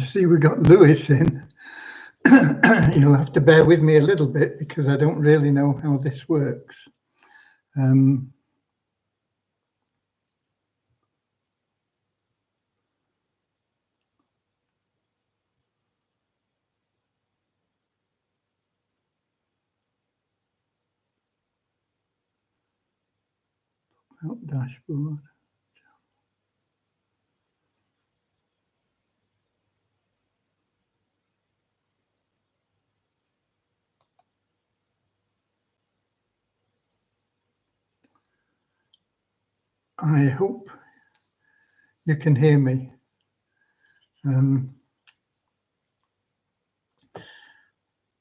See, we got Lewis in. You'll have to bear with me a little bit because I don't really know how this works. Dashboard. I hope you can hear me.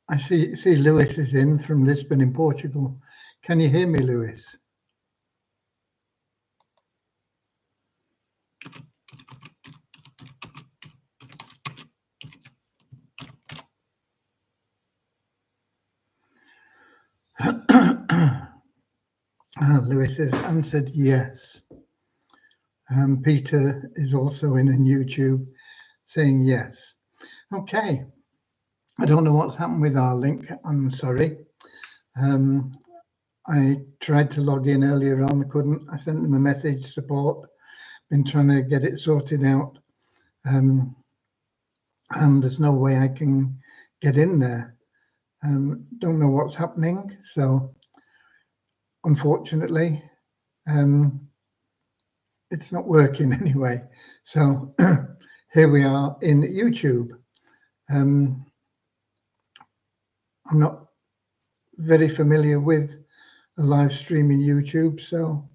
I see Lewis is in from Lisbon in Portugal. Can you hear me, Lewis? Lewis has answered yes. Peter is also in on YouTube saying yes. Okay. I don't know what's happened with our link. I'm sorry. I tried to log in earlier on, I couldn't. I sent them a message, support, been trying to get it sorted out. And there's no way I can get in there. Don't know what's happening. So unfortunately, it's not working anyway. So here we are in YouTube. I'm not very familiar with a live stream in YouTube, so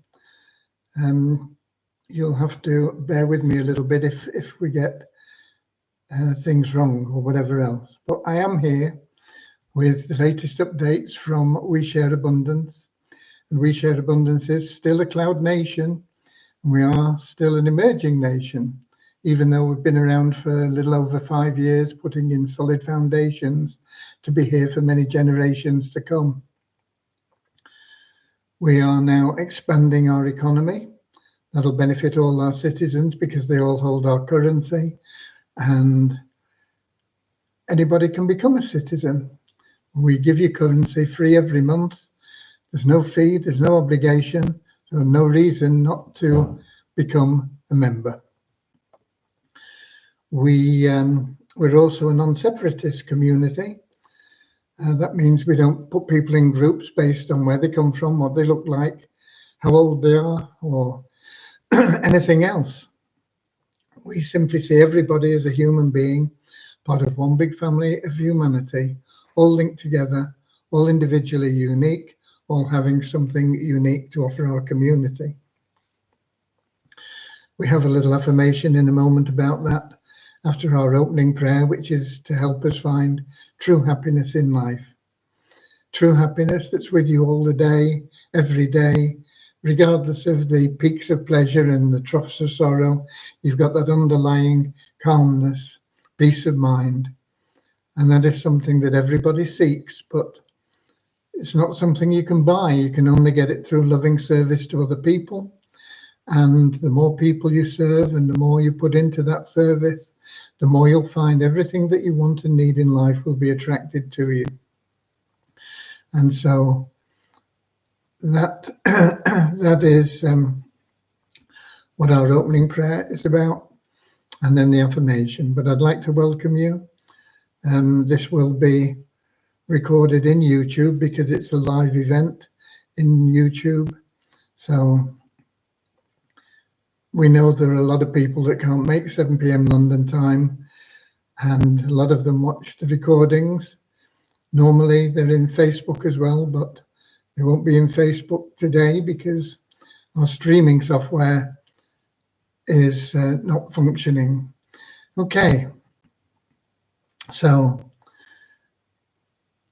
you'll have to bear with me a little bit if we get things wrong or whatever else. But I am here with the latest updates from We Share Abundance. And We Share Abundance is still a cloud nation. And we are still an emerging nation, even though we've been around for a little over 5 years, putting in solid foundations to be here for many generations to come. We are now expanding our economy. That'll benefit all our citizens because they all hold our currency, and anybody can become a citizen. We give you currency free every month. There's no fee, there's no obligation, so no reason not to become a member. We're also a non-separatist community. That means we don't put people in groups based on where they come from, what they look like, how old they are, or anything else. We simply see everybody as a human being, part of one big family of humanity, all linked together, all individually unique, all having something unique to offer our community. We have a little affirmation in a moment about that after our opening prayer, which is to help us find true happiness in life. True happiness that's with you all the day, every day, regardless of the peaks of pleasure and the troughs of sorrow. You've got that underlying calmness, peace of mind. And that is something that everybody seeks, but it's not something you can buy. You can only get it through loving service to other people. And the more people you serve and the more you put into that service, the more you'll find everything that you want and need in life will be attracted to you. And so that is what our opening prayer is about, and then the affirmation. But I'd like to welcome you. This will be recorded in YouTube because it's a live event in YouTube. So we know there are a lot of people that can't make 7 p.m. London time, and a lot of them watch the recordings. Normally they're in Facebook as well, but they won't be in Facebook today because our streaming software is not functioning. Okay, so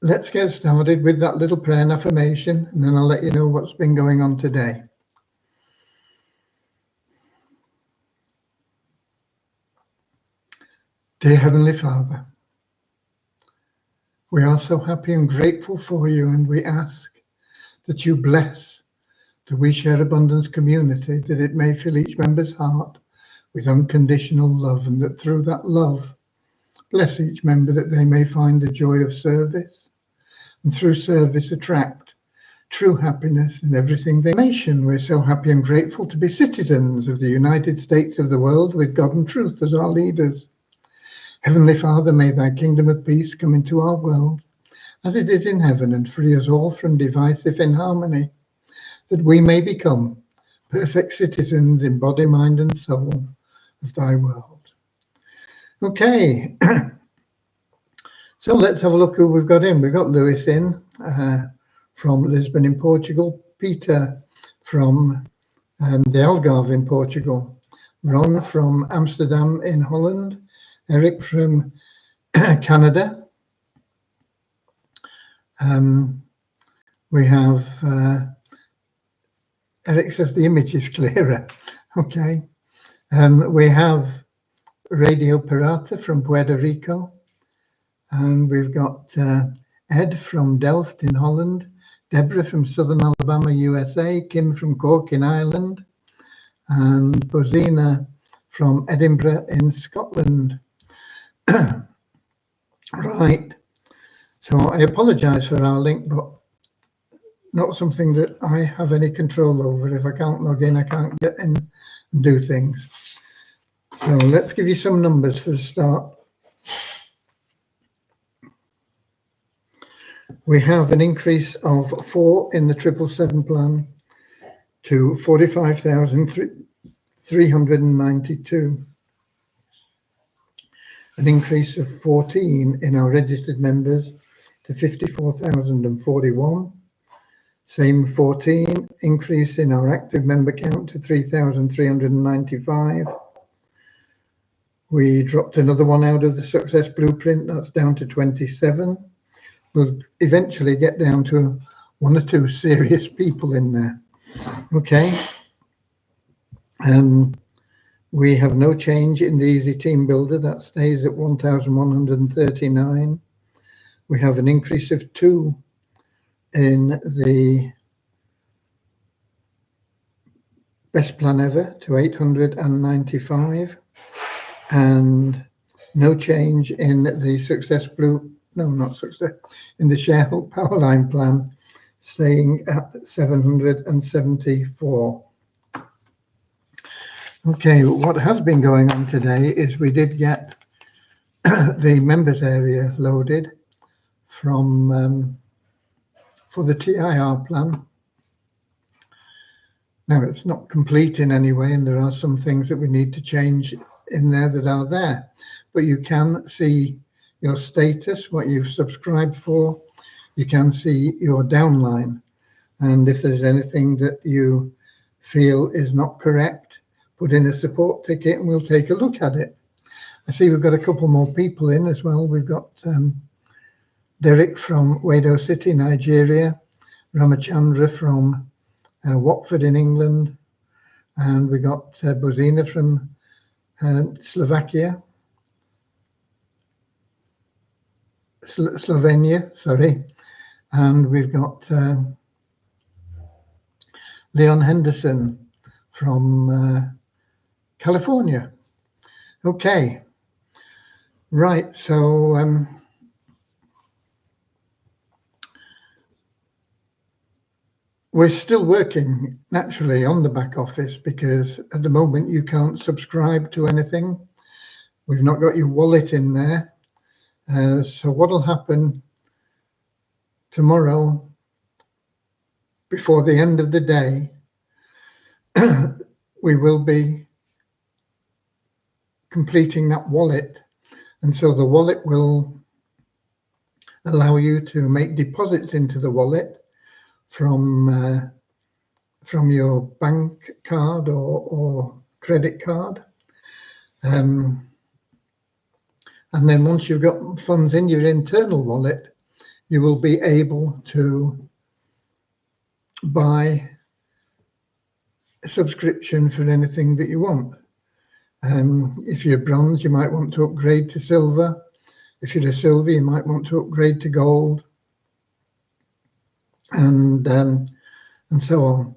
let's get started with that little prayer and affirmation, and then I'll let you know what's been going on today. Dear Heavenly Father, we are so happy and grateful for you, and we ask that you bless the We Share Abundance community, that it may fill each member's heart with unconditional love, and that through that love, bless each member that they may find the joy of service, and through service attract true happiness in everything they nation. We're so happy and grateful to be citizens of the United States of the world with God and truth as our leaders. Heavenly Father, may thy kingdom of peace come into our world as it is in heaven, and free us all from divisive inharmony, that we may become perfect citizens in body, mind, and soul of thy world. Okay, so let's have a look who we've got in. We've got Lewis in from Lisbon in Portugal, Peter from the Algarve in Portugal, Ron from Amsterdam in Holland, Eric from Canada. We have Eric says the image is clearer. Okay. We have Radio Pirata from Puerto Rico. And we've got Ed from Delft in Holland, Deborah from Southern Alabama, USA, Kim from Cork in Ireland, and Bozina from Edinburgh in Scotland. Right. So I apologise for our link, but not something that I have any control over. If I can't log in, I can't get in and do things. So let's give you some numbers for a start. We have an increase of 4 in the 777 plan to 45,392. An increase of 14 in our registered members to 54,041. Same 14 increase in our active member count to 3,395. We dropped another one out of the success blueprint. That's down to 27. We'll eventually get down to 1 or 2 serious people in there. Okay. We have no change in the Easy Team Builder. That stays at 1,139. We have an increase of 2 in the Best Plan Ever to 895. And no change in the in the Sharehold Powerline plan, staying at 774. Okay, what has been going on today is we did get the members area loaded from for the TIR plan. Now it's not complete in any way, and there are some things that we need to change in there that are there, but you can see your status, what you've subscribed for. You can see your downline, and if there's anything that you feel is not correct, put in a support ticket and we'll take a look at it. I see we've got a couple more people in as well. We've got Derek from Wado City, Nigeria, Ramachandra from Watford in England, and we got Bozina from Slovenia, sorry, and we've got Leon Henderson from California. Okay, right, so we're still working naturally on the back office, because at the moment you can't subscribe to anything. We've not got your wallet in there. So what will happen tomorrow before the end of the day, we will be completing that wallet. And so the wallet will allow you to make deposits into the wallet from your bank card or credit card. And then once you've got funds in your internal wallet, you will be able to buy a subscription for anything that you want. If you're bronze, you might want to upgrade to silver. If you're a silver, you might want to upgrade to gold, and so on.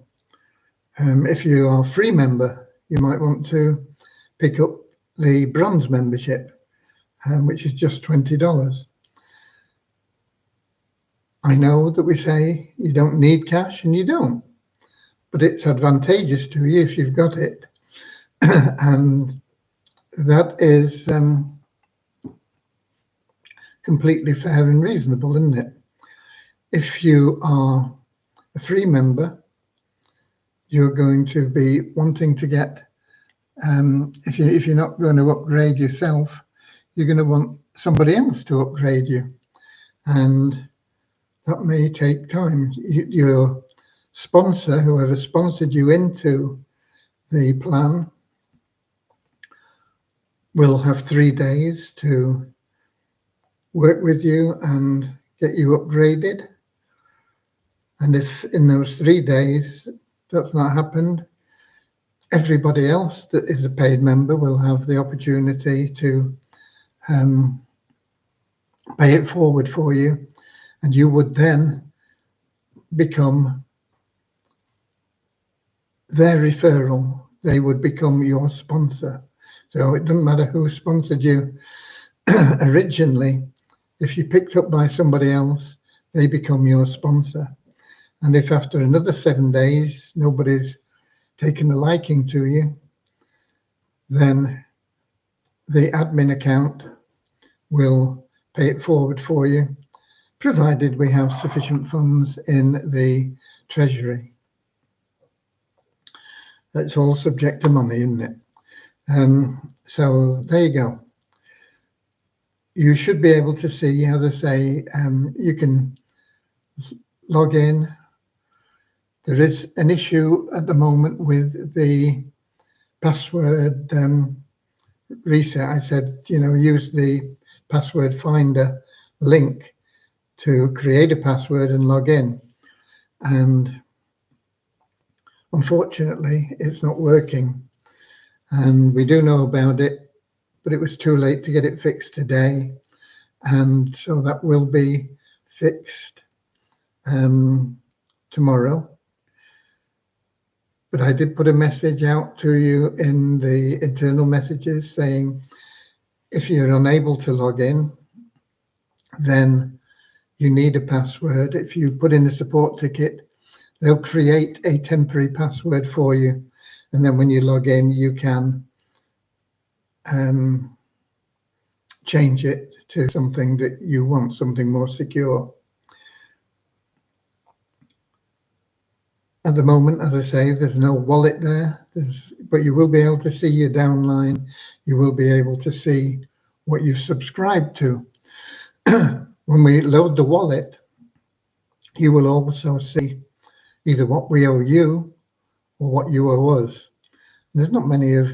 If you are a free member, you might want to pick up the bronze membership, which is just $20. I know that we say you don't need cash, and you don't, but it's advantageous to you if you've got it. And that is completely fair and reasonable, isn't it? If you are a free member, you're going to be wanting to get, if you're not going to upgrade yourself, you're going to want somebody else to upgrade you. And that may take time. Your sponsor, whoever sponsored you into the plan, will have 3 days to work with you and get you upgraded. And if in those 3 days that's not happened, everybody else that is a paid member will have the opportunity to pay it forward for you, and you would then become their referral. They would become your sponsor. So it doesn't matter who sponsored you originally. If you picked up by somebody else, they become your sponsor. And if after another 7 days nobody's taken a liking to you, then the admin account will pay it forward for you, provided we have sufficient funds in the treasury. That's all subject to money, isn't it? So there you go. You should be able to see, as I say, you can log in. There is an issue at the moment with the password reset. I said, use the password finder link to create a password and log in. And unfortunately, it's not working. And we do know about it, but it was too late to get it fixed today. And so that will be fixed tomorrow. But I did put a message out to you in the internal messages saying, if you're unable to log in, then you need a password. If you put in a support ticket, they'll create a temporary password for you. And then when you log in, you can change it to something that you want, something more secure. At the moment, as I say, there's no wallet there, but you will be able to see your downline. You will be able to see what you've subscribed to. When we load the wallet, you will also see either what we owe you or what you owe us. And there's not many of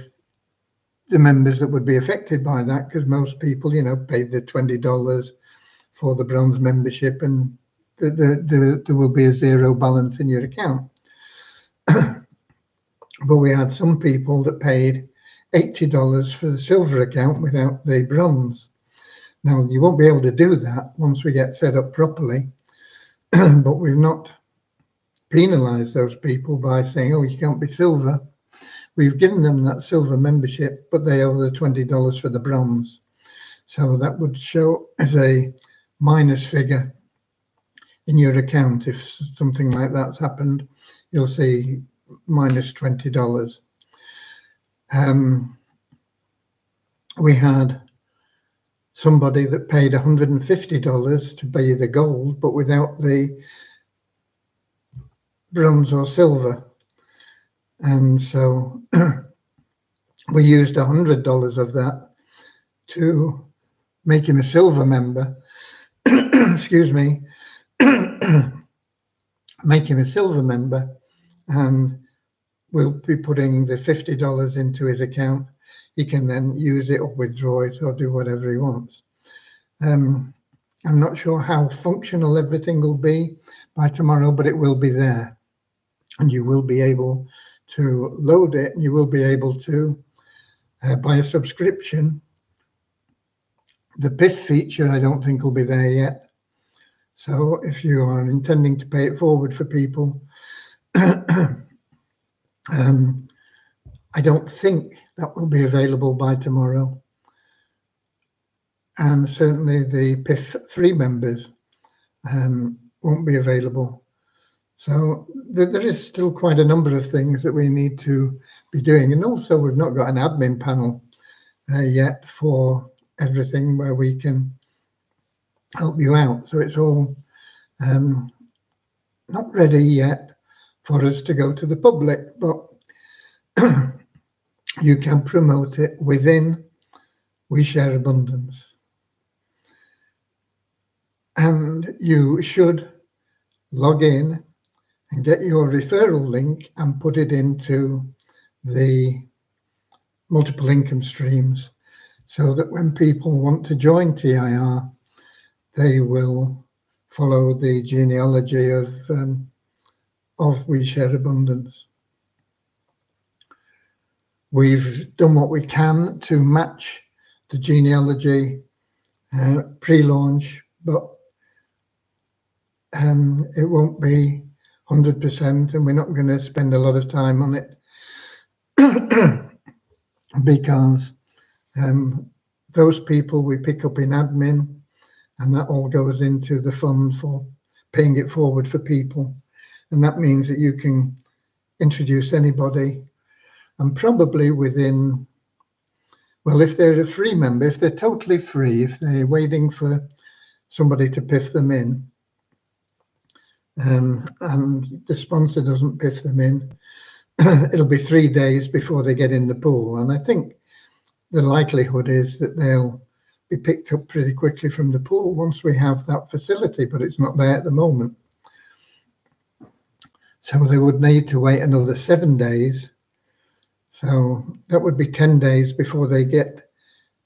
the members that would be affected by that, because most people, paid the $20 for the bronze membership, and there will be a zero balance in your account. But we had some people that paid $80 for the silver account without the bronze. Now, you won't be able to do that once we get set up properly, but we've not penalized those people by saying, oh, you can't be silver. We've given them that silver membership, but they owe the $20 for the bronze. So that would show as a minus figure in your account. If something like that's happened, you'll see minus $20. We had somebody that paid $150 to buy the gold, but without the bronze or silver. And so we used $100 of that to make him a silver member. Excuse me. Make him a silver member, and we'll be putting the $50 into his account. He can then use it or withdraw it or do whatever he wants. I'm not sure how functional everything will be by tomorrow, but it will be there. And you will be able to load it, and you will be able to buy a subscription. The PIF feature, I don't think will be there yet. So if you are intending to pay it forward for people, I don't think That will be available by tomorrow. And certainly the PIF free members won't be available. So there is still quite a number of things that we need to be doing. And also we've not got an admin panel yet for everything where we can help you out. So it's all not ready yet for us to go to the public, but you can promote it within We Share Abundance. And you should log in and get your referral link and put it into the multiple income streams so that when people want to join TIR, they will follow the genealogy of We Share Abundance. We've done what we can to match the genealogy pre-launch, but it won't be 100%, and we're not going to spend a lot of time on it because those people we pick up in admin, and that all goes into the fund for paying it forward for people. And that means that you can introduce anybody, and probably within, well, if they're a free member, if they're totally free, if they're waiting for somebody to piff them in, and the sponsor doesn't piff them in, it'll be 3 days before they get in the pool. And I think the likelihood is that they'll be picked up pretty quickly from the pool once we have that facility, but it's not there at the moment. So they would need to wait another 7 days. So that would be 10 days before they get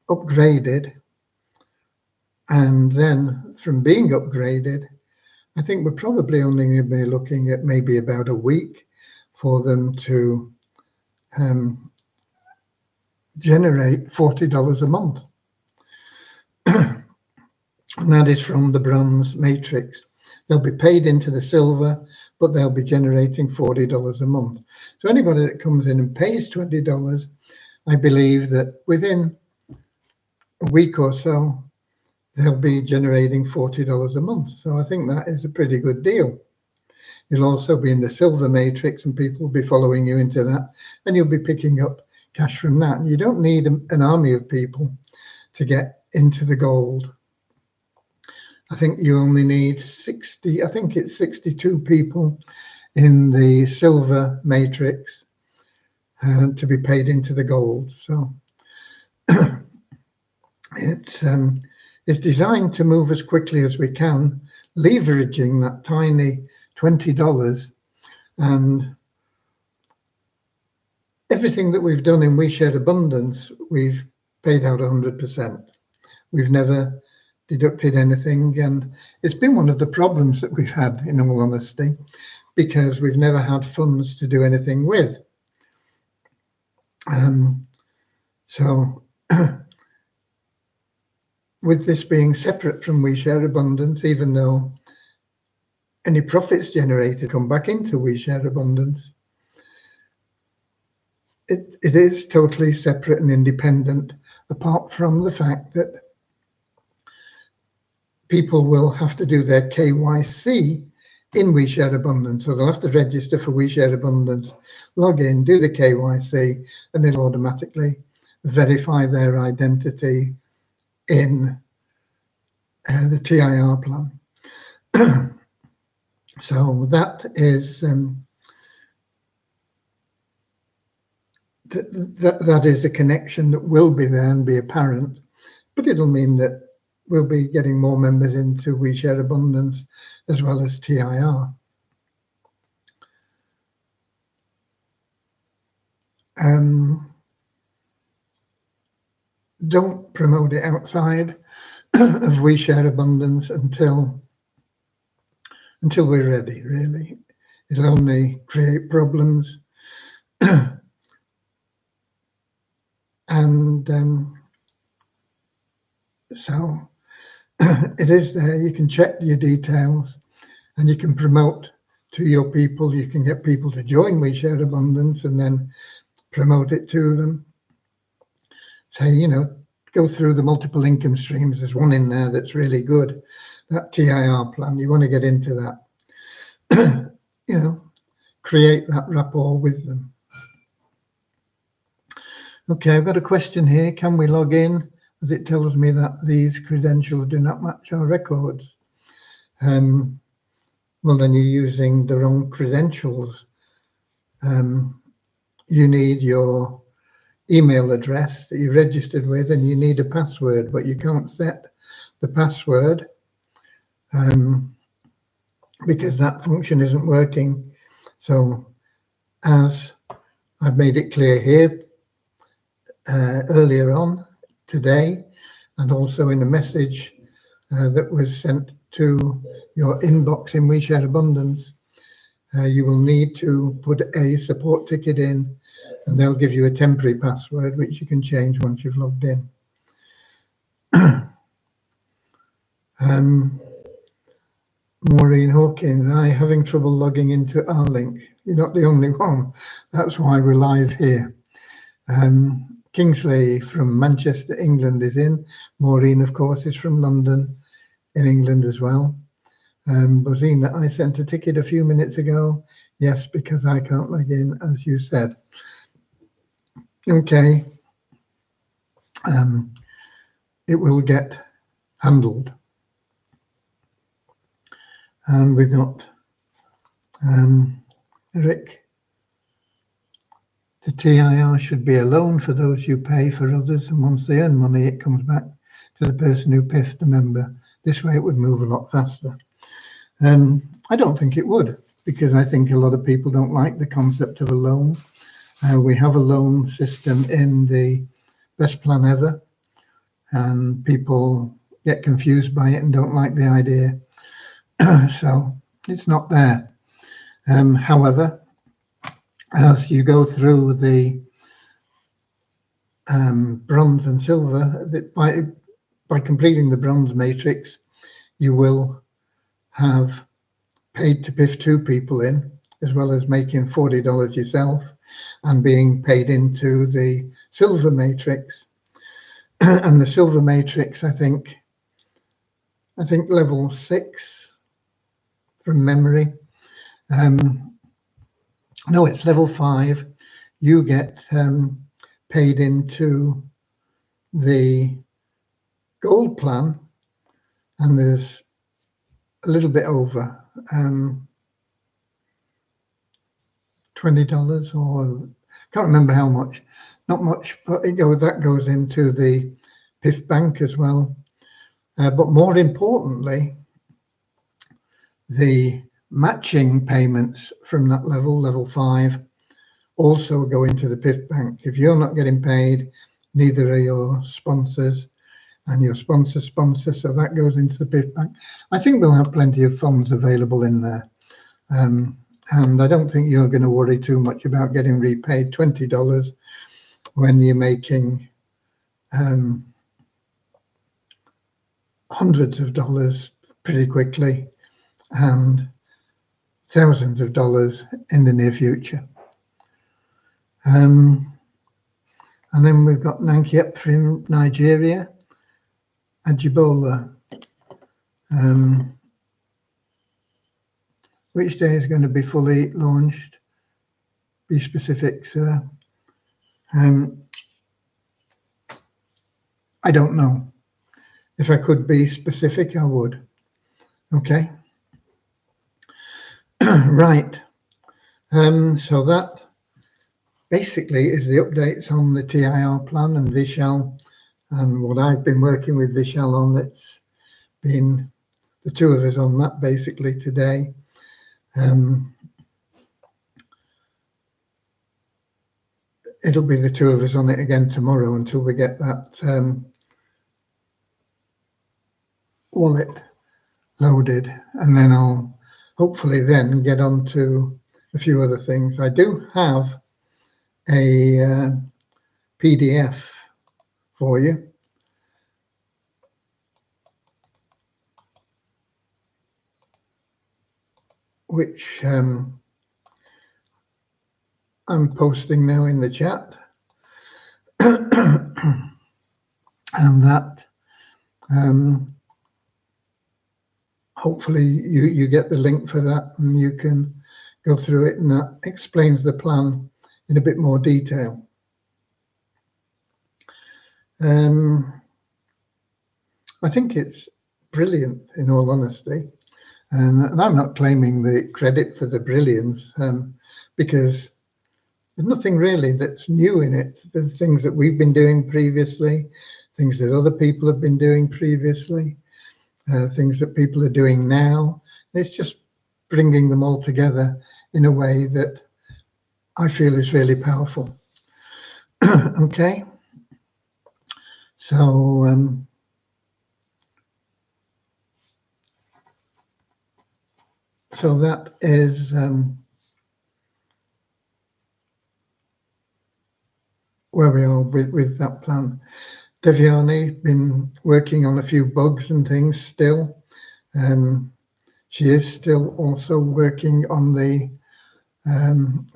upgraded. And then from being upgraded, I think we're probably only going to be looking at maybe about a week for them to generate $40 a month. And that is from the bronze matrix. They'll be paid into the silver, but they'll be generating $40 a month. So anybody that comes in and pays $20, I believe that within a week or so, they'll be generating $40 a month. So I think that is a pretty good deal. You'll also be in the silver matrix and people will be following you into that, and you'll be picking up cash from that. And you don't need an army of people to get into the gold. I think you only need 60, I think it's 62 people in the silver matrix to be paid into the gold. So it's designed to move as quickly as we can, leveraging that tiny $20. And everything that we've done in We Share Abundance, we've paid out 100%. We've never deducted anything, and it's been one of the problems that we've had, in all honesty, because we've never had funds to do anything with. So with this being separate from We Share Abundance, even though any profits generated come back into We Share Abundance, it is totally separate and independent, apart from the fact that people will have to do their KYC in We Share Abundance. So they'll have to register for We Share Abundance, log in, do the KYC, and it'll automatically verify their identity in the TIR plan. So that is that is a connection that will be there and be apparent, but it'll mean that we'll be getting more members into We Share Abundance as well as TIR. Don't promote it outside of We Share Abundance until we're ready, really. It'll only create problems. And so it is there. You can check your details and you can promote to your people. You can get people to join We Share Abundance and then promote it to them. say, you know, go through the multiple income streams. There's one in there that's really good, that TIR plan. You want to get into that, you know, create that rapport with them. Okay, I've got a question here. Can we log in as it tells me that these credentials do not match our records? Well, then you're using the wrong credentials. You need your email address that you registered with, and you need a password, but you can't set the password because that function isn't working. So as I've made it clear here earlier on today, and also in a message that was sent to your inbox in We Share Abundance, you will need to put a support ticket in, and they'll give you a temporary password which you can change once you've logged in. Maureen Hawkins, having trouble logging into our link. You're not the only one. That's why we're live here. Kingsley from Manchester, England is in. Maureen, of course, is from London in England as well. Bozina, I sent a ticket a few minutes ago. Yes, because I can't log in, as you said. Okay. It will get handled. And we've got Eric. The TIR should be a loan for those who pay for others, and once they earn money, it comes back to the person who piffed the member. This way it would move a lot faster. I don't think it would, because I think a lot of people don't like the concept of a loan. We have a loan system in the Best Plan Ever, and people get confused by it and don't like the idea. So it's not there. However, as you go through the bronze and silver, by completing the bronze matrix, you will have paid to piff 2 people in, as well as making $40 yourself and being paid into the silver matrix. And the silver matrix, I think level 6 from memory. No, it's level 5. You get paid into the gold plan, and there's a little bit over $20, or can't remember how much. Not much, but that goes into the PIF bank as well. But more importantly, the matching payments from that level 5, also go into the PIF bank. If you're not getting paid, neither are your sponsors, and your sponsor, so that goes into the PIF bank. I think we'll have plenty of funds available in there. And I don't think you're going to worry too much about getting repaid $20 when you're making hundreds of dollars pretty quickly and thousands of dollars in the near future. And then we've got Nankiep from Nigeria, Ajibola. Which day is going to be fully launched? Be specific, sir. I don't know. If I could be specific, I would. Okay. Right. So that basically is the updates on the TIR plan and Vishal, and what I've been working with Vishal on. It's been the 2 of us on that basically today. It'll be the 2 of us on it again tomorrow until we get that wallet loaded, and then I'll hopefully then get on to a few other things. I do have a PDF for you, which I'm posting now in the chat. and that hopefully you get the link for that and you can go through it, and that explains the plan in a bit more detail. I think it's brilliant, in all honesty, and I'm not claiming the credit for the brilliance, because there's nothing really that's new in it. There's things that we've been doing previously, things that other people have been doing previously, things that people are doing now. It's just bringing them all together in a way that I feel is really powerful. Okay, so so that is where we are with that plan. Devyani been working on a few bugs and things still. She is still also working on the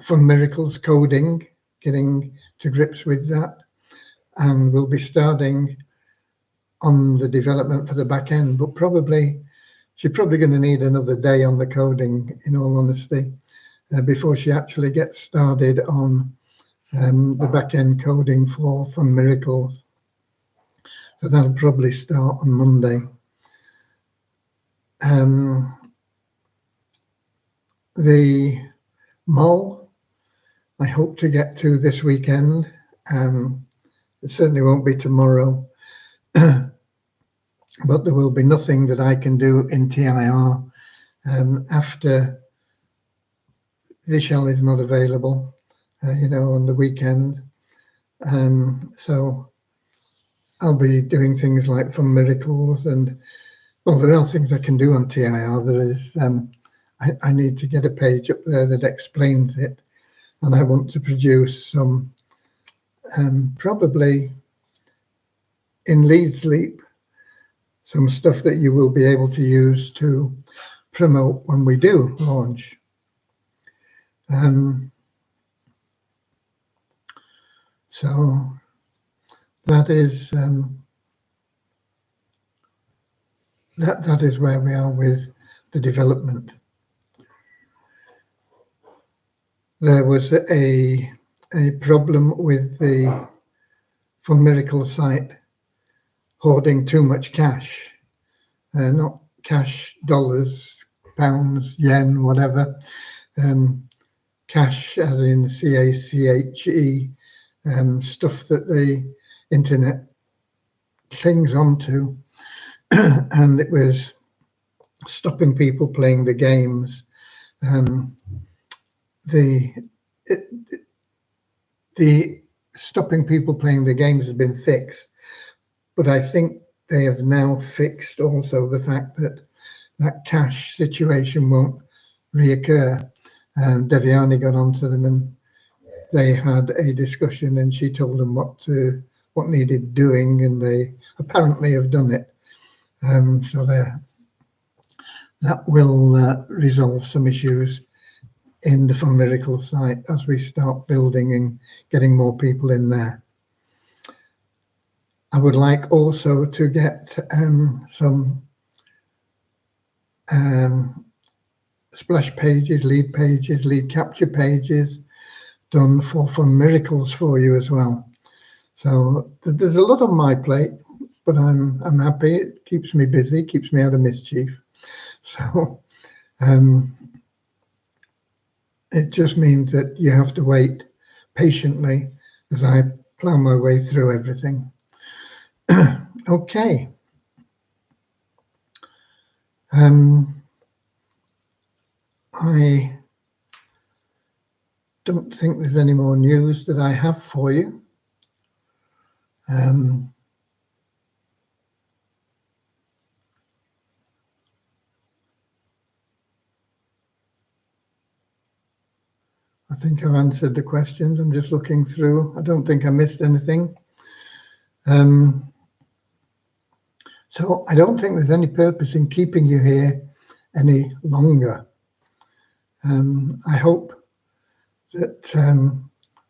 Fun Miracles coding, getting to grips with that, and we'll be starting on the development for the back end, but she's probably going to need another day on the coding, in all honesty, before she actually gets started on the back end coding for Fun Miracles. So that'll probably start on Monday. The mall, I hope to get to this weekend. It certainly won't be tomorrow, but there will be nothing that I can do in TIR after Vishal is not available, on the weekend. So I'll be doing things like Fun Miracles, and well, there are things I can do on TIR. There is, I need to get a page up there that explains it, and I want to produce some, probably in lead sleep, some stuff that you will be able to use to promote when we do launch. So that is that is where we are with the development. There was a problem with the Fun Miracle site hoarding too much cash, not cash dollars, pounds, yen, whatever, cash as in CACHE, stuff that the internet clings onto, and it was stopping people playing the games. The stopping people playing the games has been fixed, but I think they have now fixed also the fact that that cash situation won't reoccur. Devyani got onto them and they had a discussion, and she told them what needed doing, and they apparently have done it. So that will resolve some issues in the Fun Miracle site as we start building and getting more people in there. I would like also to get some splash pages, lead capture pages done for Fun Miracles for you as well. So there's a lot on my plate, but I'm happy. It keeps me busy, keeps me out of mischief. So it just means that you have to wait patiently as I plow my way through everything. Okay. I don't think there's any more news that I have for you. I think I've answered the questions. I'm just looking through. I don't think I missed anything. So I don't think there's any purpose in keeping you here any longer. I hope that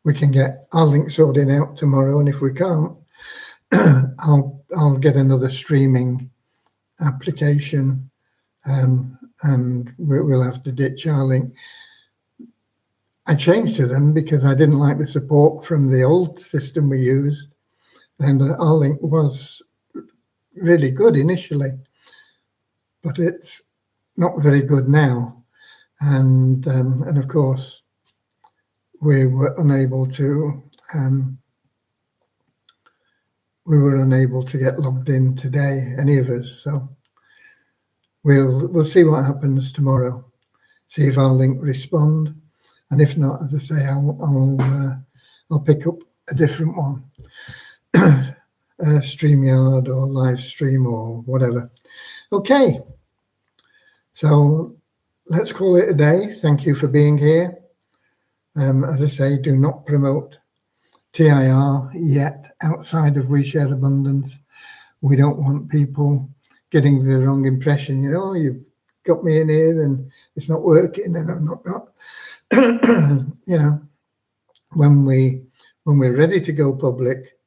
we can get our link sorted out tomorrow, and if we can't, I'll I'll get another streaming application, and we'll have to ditch our link. I changed to them because I didn't like the support from the old system we used, and our link was really good initially, but it's not very good now. And of course, we were unable to get logged in today, any of us. So we'll see what happens tomorrow. See if our link respond, and if not, as I say, I'll pick up a different one, StreamYard or live stream or whatever. Okay, so let's call it a day. Thank you for being here. As I say, do not promote TIR yet outside of We Share Abundance. We don't want people getting the wrong impression. You've got me in here and it's not working, and I've not got. When we're ready to go public,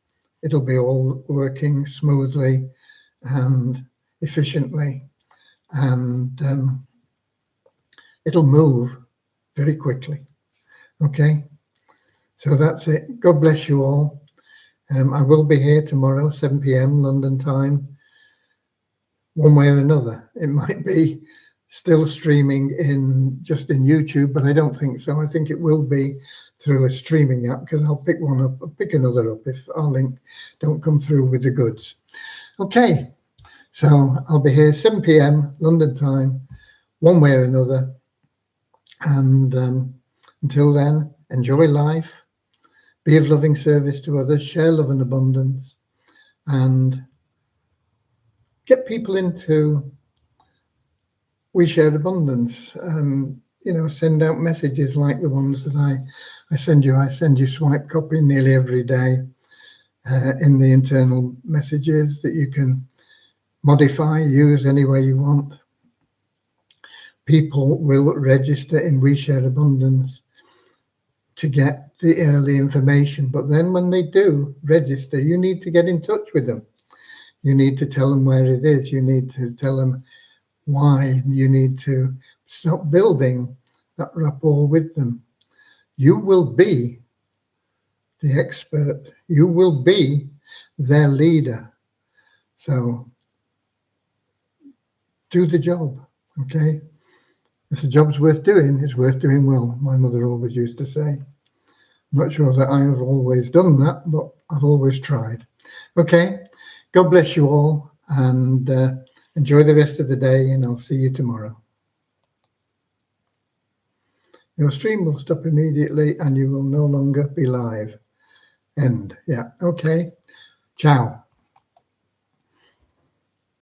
it'll be all working smoothly and efficiently, and it'll move very quickly. Okay, so that's it. God bless you all. I will be here tomorrow, 7 p.m. London time. One way or another, it might be still streaming in YouTube, but I don't think so. I think it will be through a streaming app, because I'll pick one up, I'll pick another up if our link don't come through with the goods. Okay, so I'll be here 7 p.m. London time, one way or another. And until then, enjoy life, be of loving service to others, share love and abundance, and get people into We Share Abundance. Send out messages like the ones that I send you. I send you swipe copy nearly every day in the internal messages that you can modify, use any way you want. People will register in We Share Abundance to get the early information. But then when they do register, you need to get in touch with them. You need to tell them where it is. You need to tell them why. You need to start building that rapport with them. You will be the expert. You will be their leader. So do the job, okay? If the job's worth doing, it's worth doing well. My mother always used to say. I'm not sure that I have always done that, but I've always tried. Okay, God bless you all, and enjoy the rest of the day, and I'll see you tomorrow. Your stream will stop immediately and you will no longer be live. End. Yeah, okay. Ciao.